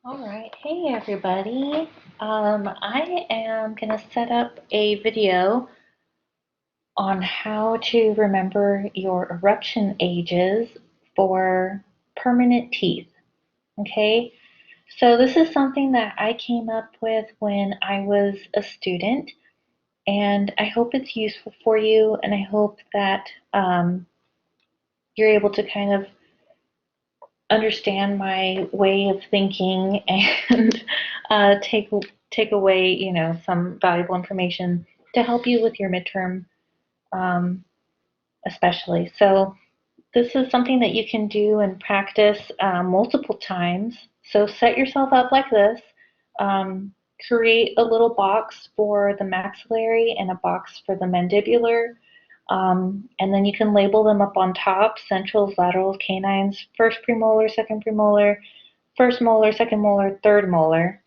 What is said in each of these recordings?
All right, hey everybody. I am going to set up a video on how to remember your eruption ages for permanent teeth. Okay, so this is something that I came up with when I was a student, and I hope it's useful for you, and I hope that you're able to kind of understand my way of thinking and take away, some valuable information to help you with your midterm, um, especially. So this is something that you can do and practice multiple times. So set yourself up like this. Um, Create a little box for the maxillary and a box for the mandibular. And then you can label them up on top: centrals, laterals, canines, first premolar, second premolar, first molar, second molar, third molar,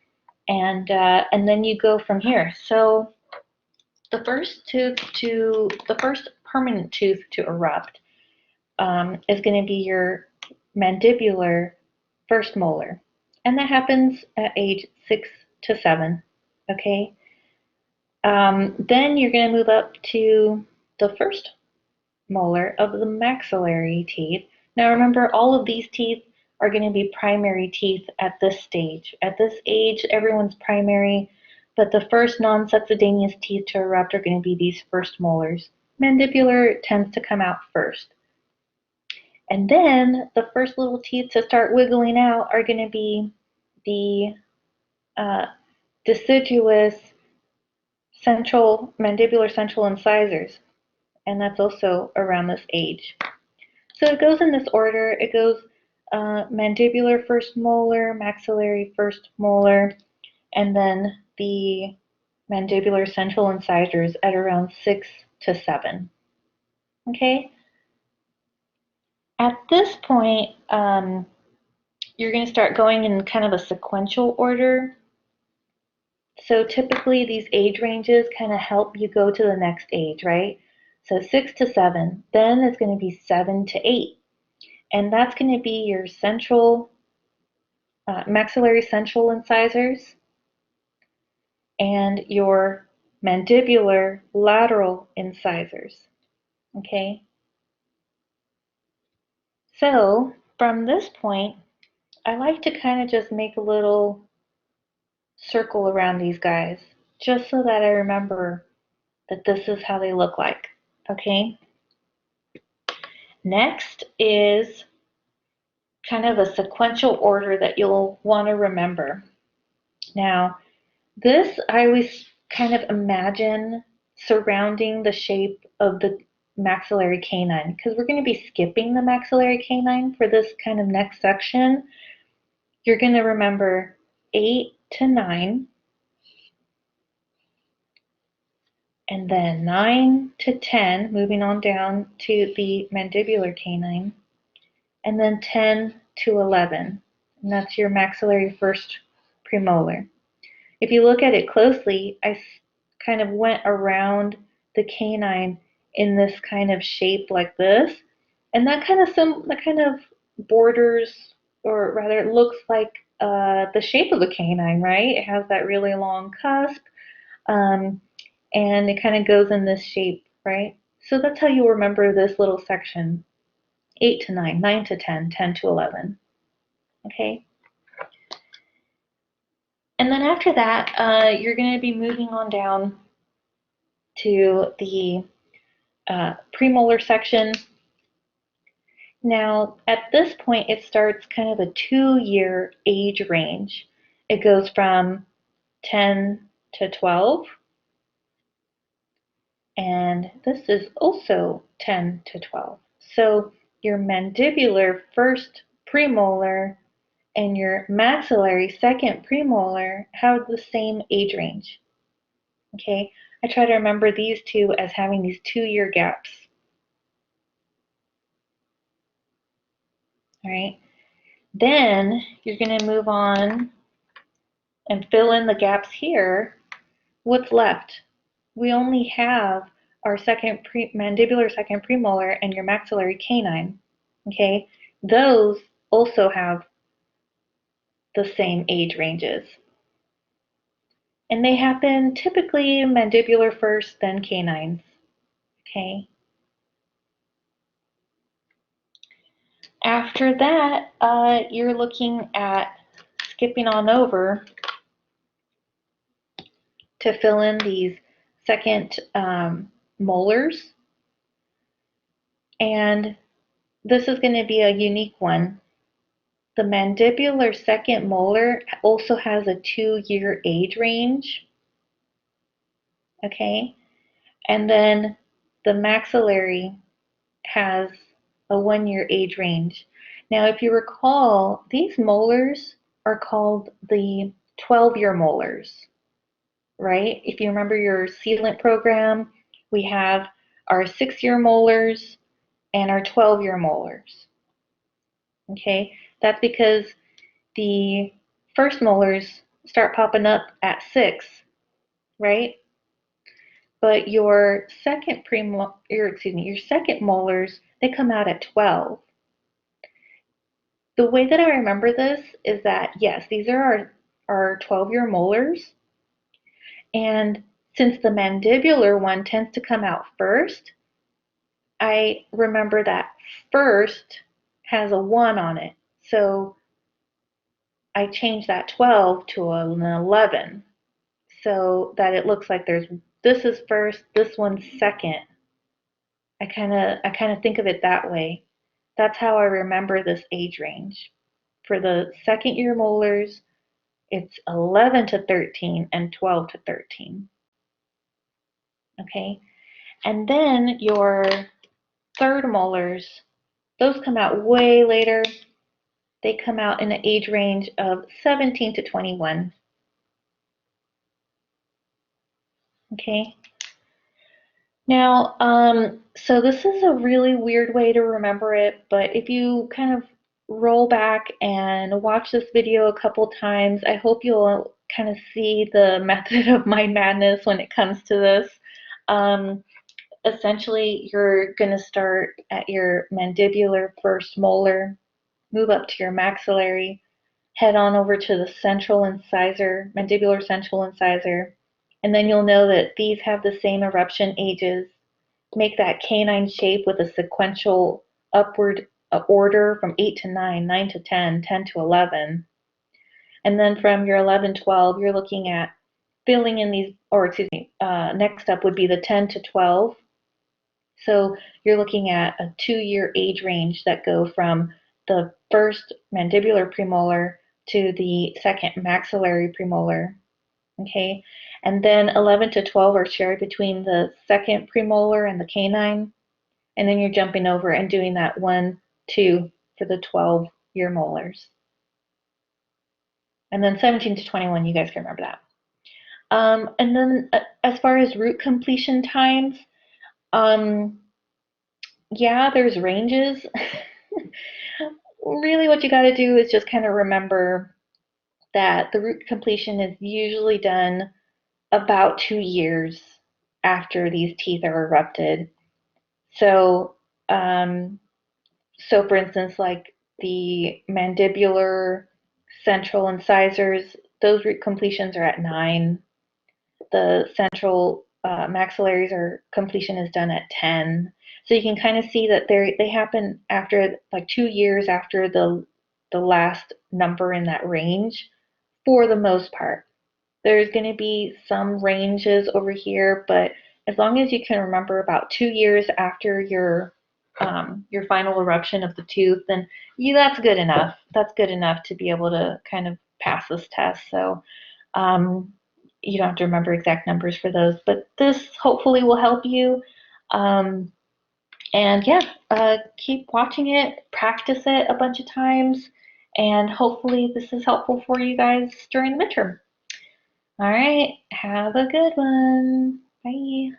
and then you go from here. So the first permanent tooth to erupt is going to be your mandibular first molar, and that happens at age 6 to 7. Okay, then you're going to move up to the first molar of the maxillary teeth. Now remember, all of these teeth are going to be primary teeth at this stage. At this age, everyone's primary, but the first non-succedaneous teeth to erupt are going to be these first molars. Mandibular tends to come out first. And then the first little teeth to start wiggling out are going to be the uh, deciduous mandibular central incisors, and that's also around this age. So it goes in this order. It goes mandibular first molar, maxillary first molar, and then the mandibular central incisors at around 6 to 7. Okay? At this point, you're going to start going in kind of a sequential order. So typically these age ranges kind of help you go to the next age, right? So 6 to 7, then it's going to be 7 to 8. And that's going to be your central, maxillary central incisors and your mandibular lateral incisors. Okay? So from this point, I like to kind of just make a little circle around these guys just so that I remember that this is how they look like. Okay? Next is kind of a sequential order that you'll want to remember. Now, this I always kind of imagine surrounding the shape of the maxillary canine, because we're going to be skipping the maxillary canine for this kind of next section. You're going to remember 8 to 9, and then 9 to 10, moving on down to the mandibular canine, and then 10 to 11, and that's your maxillary first premolar. If you look at it closely, I kind of went around the canine in this kind of shape like this, and that kind of borders, or rather, it looks like the shape of a canine, right? It has that really long cusp, um, and it kind of goes in this shape, right? So that's how you remember this little section: 8 to 9, 9 to 10, 10 to 11. Okay. And then after that, you're going to be moving on down to the premolar section. Now, at this point, it starts kind of a 2-year age range. It goes from 10 to 12, and this is also 10 to 12. So your mandibular first premolar and your maxillary second premolar have the same age range. Okay, I try to remember these two as having these 2-year gaps. All right, then you're going to move on and fill in the gaps here. What's left? We only have our mandibular second premolar and your maxillary canine. Okay, those also have the same age ranges. And they happen typically mandibular first, then canines. Okay. After that, you're looking at skipping on over to fill in these second molars. And this is going to be a unique one. The mandibular second molar also has a 2-year age range. Okay. And then the maxillary has a 1-year age range. Now, if you recall, these molars are called the 12-year molars, right? If you remember your sealant program, we have our 6-year molars and our 12-year molars. Okay, that's because the first molars start popping up at 6, right? But your second your second molars, they come out at 12. The way that I remember this is that, yes, these are our 12-year molars. And since the mandibular one tends to come out first, I remember that first has a 1 on it. So I changed that 12 to an 11 so that it looks like this is first, this one's second. I kind of think of it that way. That's how I remember this age range. For the second year molars, it's 11 to 13 and 12 to 13. Okay, and then your third molars, those come out way later. They come out in an age range of 17 to 21. Okay. Now, so this is a really weird way to remember it, but if you kind of roll back and watch this video a couple times, I hope you'll kind of see the method of my madness when it comes to this. Essentially, you're going to start at your mandibular first molar, move up to your maxillary, head on over to the central incisor, mandibular central incisor, and then you'll know that these have the same eruption ages. Make that canine shape with a sequential upward order from 8 to 9, 9 to 10, 10 to 11. And then from your 11, 12, you're looking at filling in these, or excuse me, next up would be the 10 to 12. So you're looking at a 2-year age range that go from the first mandibular premolar to the second maxillary premolar. Okay, and then 11 to 12 are shared between the second premolar and the canine, and then you're jumping over and doing that 1, 2 for the 12-year molars. And then 17 to 21, you guys can remember that. And then as far as root completion times, yeah, there's ranges. Really what you got to do is just kind of remember that the root completion is usually done about 2 years after these teeth are erupted. So, so for instance, like the mandibular central incisors, those root completions are at 9. The central maxillaries are completion is done at 10. So you can kind of see that they happen after like 2 years after the last number in that range for the most part. There's going to be some ranges over here, but as long as you can remember about 2 years after your final eruption of the tooth, then that's good enough. That's good enough to be able to kind of pass this test. So you don't have to remember exact numbers for those, but this hopefully will help you. And yeah, keep watching it, practice it a bunch of times, and hopefully this is helpful for you guys during the midterm. All right, have a good one. Bye.